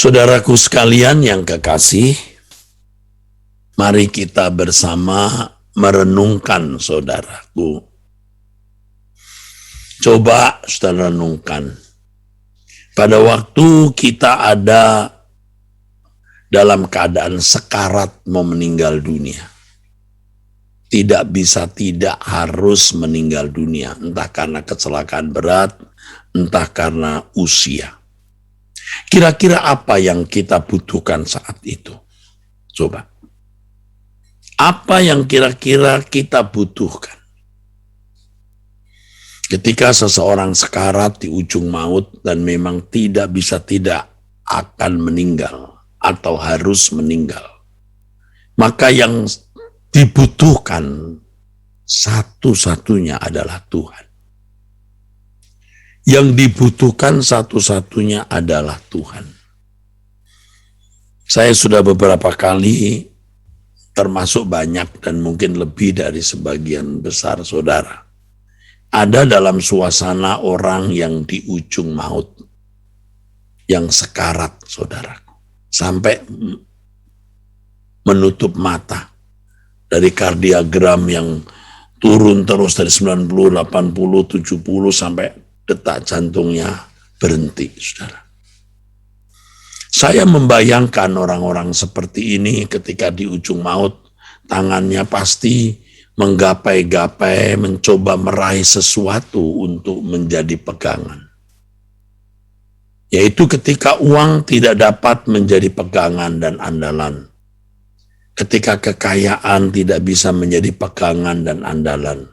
Saudaraku sekalian yang kekasih, mari kita bersama merenungkan saudaraku. Coba saudara renungkan, pada waktu kita ada dalam keadaan sekarat mau meninggal dunia, tidak bisa tidak harus meninggal dunia, entah karena kecelakaan berat, entah karena usia. Kira-kira apa yang kita butuhkan saat itu? Coba. Apa yang kira-kira kita butuhkan? Ketika seseorang sekarat di ujung maut dan memang tidak bisa tidak akan meninggal atau harus meninggal, maka yang dibutuhkan satu-satunya adalah Tuhan. Yang dibutuhkan satu-satunya adalah Tuhan. Saya sudah beberapa kali, termasuk banyak dan mungkin lebih dari sebagian besar saudara, ada dalam suasana orang yang di ujung maut, yang sekarat saudaraku, sampai menutup mata, dari kardiogram yang turun terus dari 90, 80, 70 sampai detak jantungnya berhenti, saudara. Saya membayangkan orang-orang seperti ini ketika di ujung maut, tangannya pasti menggapai-gapai, mencoba meraih sesuatu untuk menjadi pegangan. Yaitu ketika uang tidak dapat menjadi pegangan dan andalan. Ketika kekayaan tidak bisa menjadi pegangan dan andalan.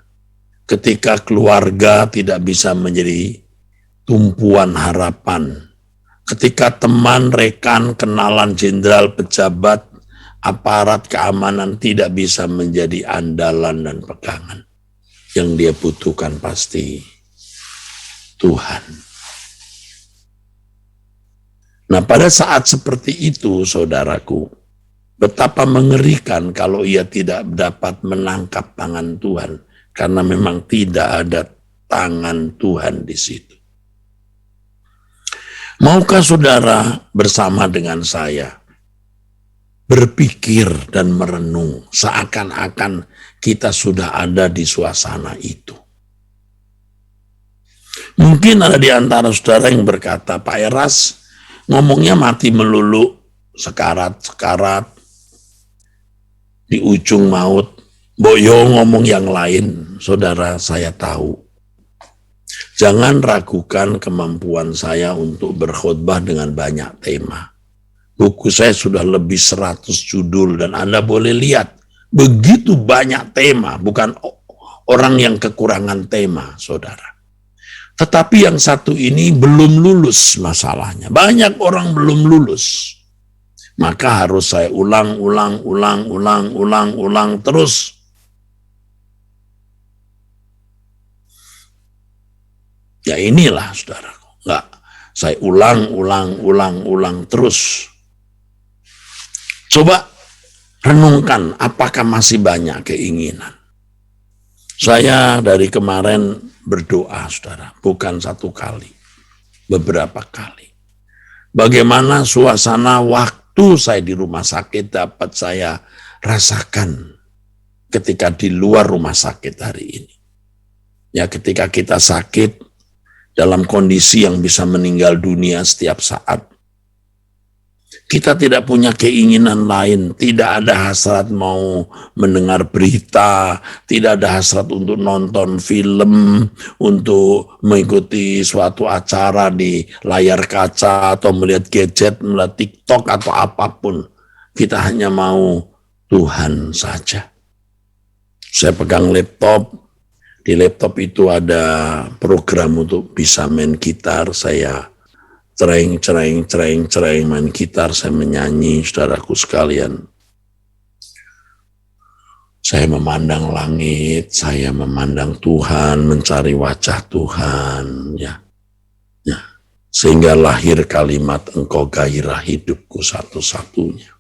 Ketika keluarga tidak bisa menjadi tumpuan harapan, ketika teman, rekan, kenalan, jenderal, pejabat, aparat keamanan tidak bisa menjadi andalan dan pegangan, yang dia butuhkan pasti Tuhan. Nah, pada saat seperti itu, saudaraku, betapa mengerikan kalau ia tidak dapat menangkap tangan Tuhan. Karena memang tidak ada tangan Tuhan di situ. Maukah saudara bersama dengan saya berpikir dan merenung seakan-akan kita sudah ada di suasana itu? Mungkin ada di antara saudara yang berkata, Pak Eras ngomongnya mati melulu, sekarat-sekarat, di ujung maut. Boyo ngomong yang lain, saudara, saya tahu. Jangan ragukan kemampuan saya untuk berkhotbah dengan banyak tema. Buku saya sudah lebih 100 judul dan Anda boleh lihat, begitu banyak tema, bukan orang yang kekurangan tema, saudara. Tetapi yang satu ini belum lulus masalahnya. Banyak orang belum lulus. Maka harus saya ulang terus. Ya inilah saudaraku, enggak, saya ulang terus. Coba renungkan, apakah masih banyak keinginan? Saya dari kemarin berdoa, saudara, bukan satu kali, beberapa kali. Bagaimana suasana waktu saya di rumah sakit dapat saya rasakan ketika di luar rumah sakit hari ini. Ya, ketika kita sakit, dalam kondisi yang bisa meninggal dunia setiap saat. Kita tidak punya keinginan lain, tidak ada hasrat mau mendengar berita, tidak ada hasrat untuk nonton film, untuk mengikuti suatu acara di layar kaca, atau melihat gadget, melihat TikTok, atau apapun. Kita hanya mau Tuhan saja. Saya pegang laptop, di laptop itu ada program untuk bisa main gitar, saya cereng main gitar, saya menyanyi, saudaraku sekalian. Saya memandang langit, saya memandang Tuhan, mencari wajah Tuhan, ya. Sehingga lahir kalimat engkau gairah hidupku satu-satunya.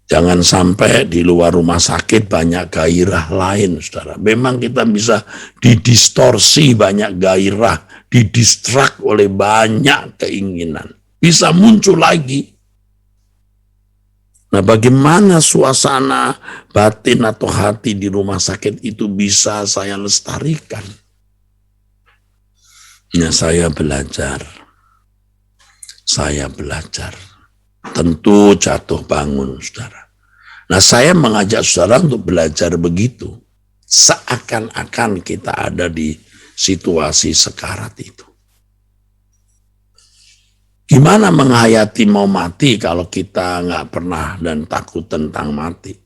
Jangan sampai di luar rumah sakit banyak gairah lain, saudara. Memang kita bisa didistorsi banyak gairah, didistrak oleh banyak keinginan. bisa muncul lagi. Nah, bagaimana suasana batin atau hati di rumah sakit itu bisa saya lestarikan? Ya, saya belajar. Tentu jatuh bangun, saudara. Nah, saya mengajak saudara untuk belajar begitu. Seakan-akan kita ada di situasi sekarat itu. Gimana menghayati mau mati kalau kita nggak pernah dan takut tentang mati?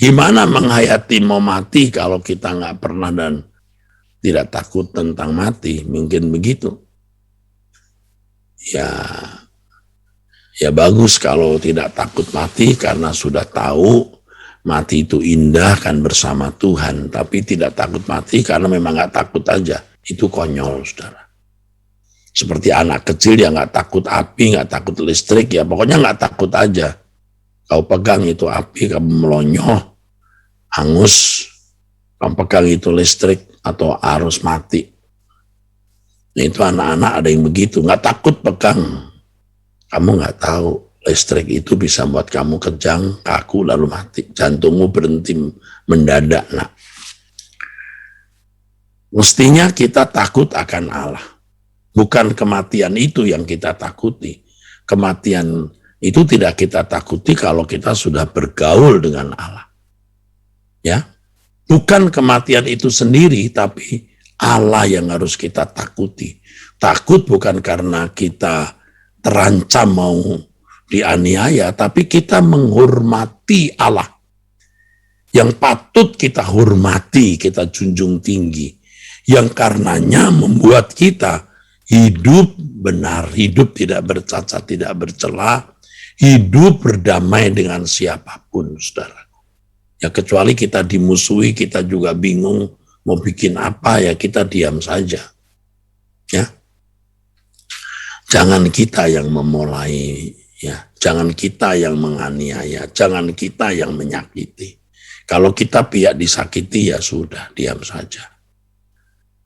Gimana menghayati mau mati kalau kita nggak pernah dan tidak takut tentang mati? Mungkin begitu. Ya bagus kalau tidak takut mati karena sudah tahu mati itu indah kan bersama Tuhan. Tapi tidak takut mati karena memang nggak takut aja. Itu konyol, saudara. Seperti anak kecil yang nggak takut api, nggak takut listrik, ya pokoknya nggak takut aja. Kau pegang itu api, kamu melonyoh, hangus. Kau pegang itu listrik atau arus mati. Nah, itu anak-anak ada yang begitu, nggak takut pegang. Kamu nggak tahu listrik itu bisa buat kamu kejang, kaku, lalu mati. Jantungmu berhenti mendadak, nak. Mestinya kita takut akan Allah. Bukan kematian itu yang kita takuti. Kematian itu tidak kita takuti kalau kita sudah bergaul dengan Allah. Ya, bukan kematian itu sendiri, tapi Allah yang harus kita takuti. Takut bukan karena kita terancam mau dianiaya, tapi kita menghormati Allah. Yang patut kita hormati, kita junjung tinggi. Yang karenanya membuat kita hidup benar, hidup tidak bercacat, tidak bercela, hidup berdamai dengan siapapun, saudara. Ya kecuali kita dimusuhi, kita juga bingung mau bikin apa, ya kita diam saja. Ya, jangan kita yang memulai, ya, jangan kita yang menganiaya, jangan kita yang menyakiti. Kalau kita pihak disakiti, ya sudah, diam saja.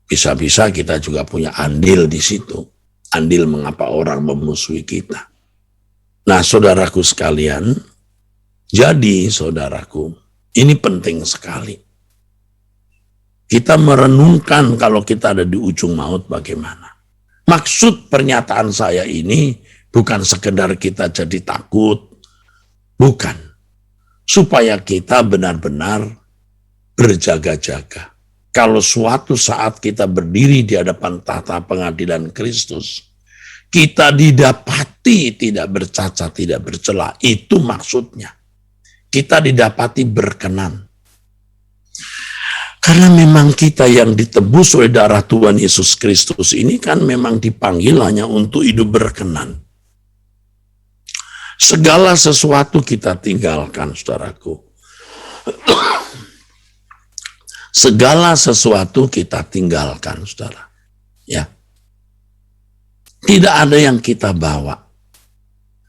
Bisa-bisa kita juga punya andil di situ. Andil mengapa orang memusuhi kita. Nah, saudaraku sekalian, jadi saudaraku, ini penting sekali. Kita merenungkan kalau kita ada di ujung maut bagaimana. Maksud pernyataan saya ini bukan sekedar kita jadi takut. Bukan. Supaya kita benar-benar berjaga-jaga. Kalau suatu saat kita berdiri di hadapan tahta pengadilan Kristus, kita didapati tidak bercacat, tidak bercela. Itu maksudnya. Kita didapati berkenan. Karena memang kita yang ditebus oleh darah Tuhan Yesus Kristus ini kan memang dipanggil hanya untuk hidup berkenan. Segala sesuatu kita tinggalkan, saudaraku. Segala sesuatu kita tinggalkan, saudara. Ya. Tidak ada yang kita bawa.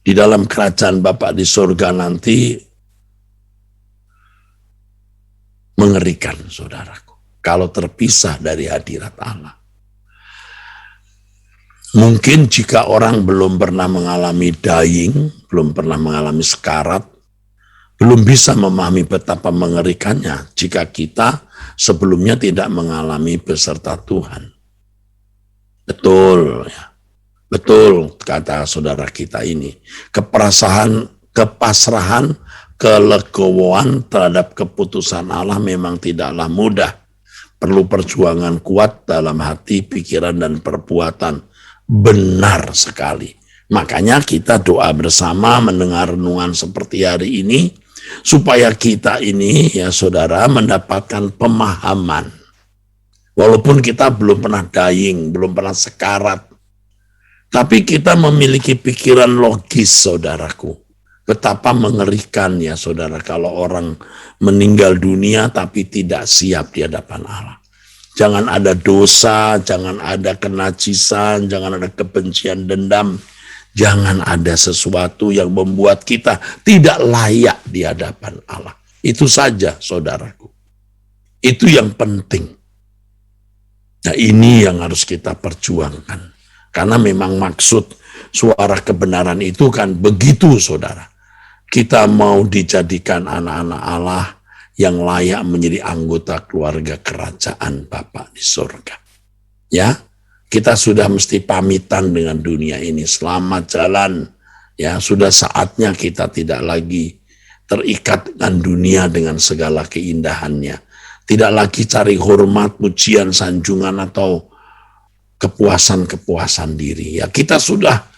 Di dalam kerajaan Bapa di surga nanti mengerikan, saudaraku. Kalau terpisah dari hadirat Allah. Mungkin jika orang belum pernah mengalami dying, belum pernah mengalami sekarat, belum bisa memahami betapa mengerikannya jika kita sebelumnya tidak mengalami beserta Tuhan. Betul, ya. Betul kata saudara kita ini. Kepasrahan, kelegowoan terhadap keputusan Allah memang tidaklah mudah. Perlu perjuangan kuat dalam hati, pikiran, dan perbuatan. Benar sekali. Makanya kita doa bersama mendengar renungan seperti hari ini, supaya kita ini, ya saudara, mendapatkan pemahaman. Walaupun kita belum pernah dying, belum pernah sekarat, tapi kita memiliki pikiran logis, saudaraku. Betapa mengerikan ya saudara, kalau orang meninggal dunia tapi tidak siap di hadapan Allah. Jangan ada dosa, jangan ada kenajisan, jangan ada kebencian, dendam. Jangan ada sesuatu yang membuat kita tidak layak di hadapan Allah. Itu saja, saudaraku. Itu yang penting. Nah, ini yang harus kita perjuangkan. Karena memang maksud suara kebenaran itu kan begitu, saudara. Kita mau dijadikan anak-anak Allah yang layak menjadi anggota keluarga kerajaan Bapa di surga. Ya, kita sudah mesti pamitan dengan dunia ini. Selamat jalan. Ya, sudah saatnya kita tidak lagi terikat dengan dunia dengan segala keindahannya. Tidak lagi cari hormat, pujian, sanjungan, atau kepuasan-kepuasan diri. Ya, kita sudah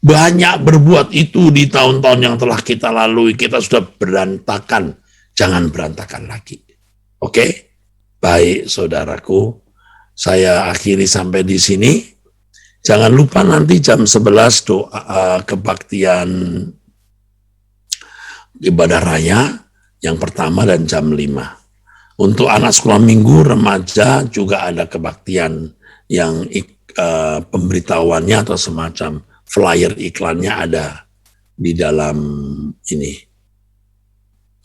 banyak berbuat itu di tahun-tahun yang telah kita lalui. Kita sudah berantakan. Jangan berantakan lagi. Oke? Baik, saudaraku. Saya akhiri sampai di sini. Jangan lupa nanti jam 11 doa kebaktian ibadah raya yang pertama dan jam 5. Untuk anak sekolah minggu, remaja juga ada kebaktian yang pemberitahuannya atau semacam flyer iklannya ada di dalam ini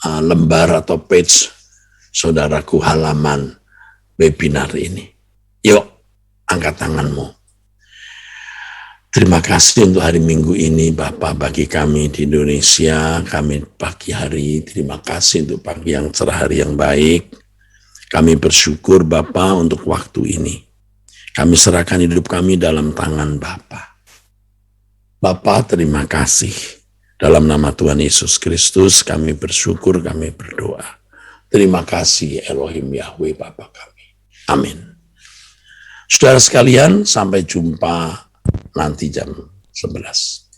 lembar atau page saudaraku halaman webinar ini. Yuk, angkat tanganmu. Terima kasih untuk hari Minggu ini Bapak bagi kami di Indonesia, kami pagi hari. Terima kasih untuk pagi yang cerah, hari yang baik. Kami bersyukur Bapak untuk waktu ini. Kami serahkan hidup kami dalam tangan Bapak. Bapak terima kasih. Dalam nama Tuhan Yesus Kristus kami bersyukur, kami berdoa. Terima kasih Elohim Yahweh Bapa kami. Amin. Saudara sekalian, sampai jumpa nanti jam 11.